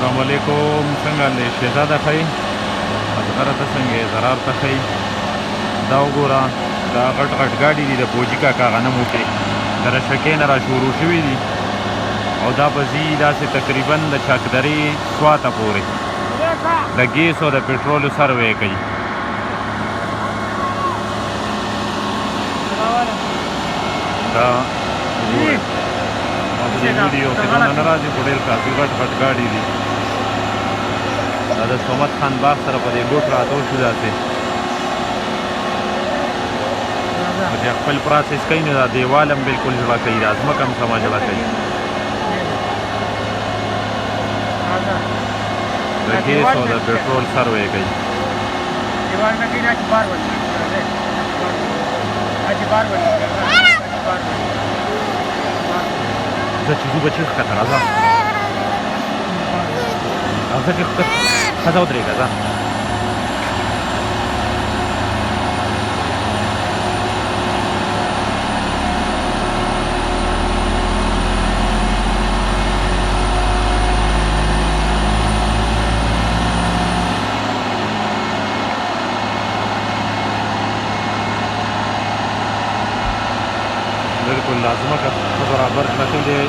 السلام علیکم. څنګه له شهزاده ښی اصغره ته څنګه ضرار ته ښی دا وګوره دا غټ غټ ګاډي دي د فوجي کاکا غنمو کې د رشکې نه را شروع شوي دي او دا به ځي داسې تقریبا د چاکدرې سواته پورې د ګیس او د پټرولو سروې کوي. دا ویډیو کې دونه نه راځي خو ډېر کافي غټ غټ ګاډي دي. دا د صمد خان باغ سره په دې بوټ راتاو شو داسې چې خپل پروسس کوي نو دا دیوال هم بلکل جوړه کوي دا ځمکه هم سمه جوړه کوي د ګیس او د پټرول سروې کوي. زه چې زو بچي ښکته راځه راځه چې ښځه ودرېږه ځه بالکل لازمه که برابر کړی دی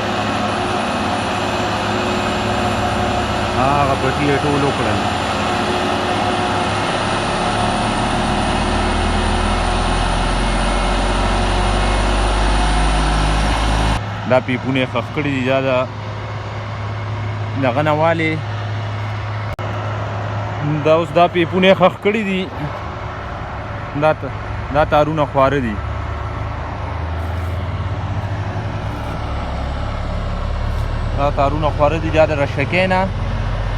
هغه پټي یې ټول وکړل. دا پیپونه یې ښخ کړي دي دا دغه نه والې دا اوس دا پیپونه یې ښخ کړي دي دا تارونه خواره دي. دا تارونه خواره دي دا د رشکې نه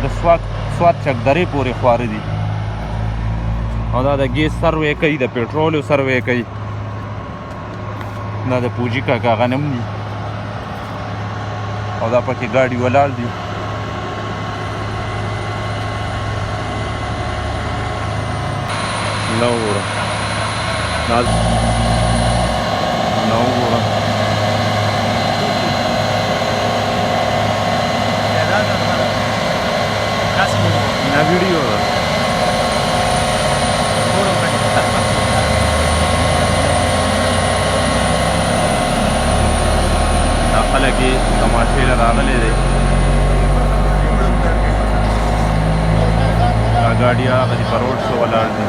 د سوات چکدرې پورې خواره دي او دا د ګیس سروې کوي د پټرولو سروې کوي. دا د فوجي کاکا غنم دي او دا پکې ګاډي ولاړ دي. دا وګوره دا وګوره una video دا خلک یې تماشې له راغلی دی. دا ګاډي هغه دي په روډ څه ولاړ دي.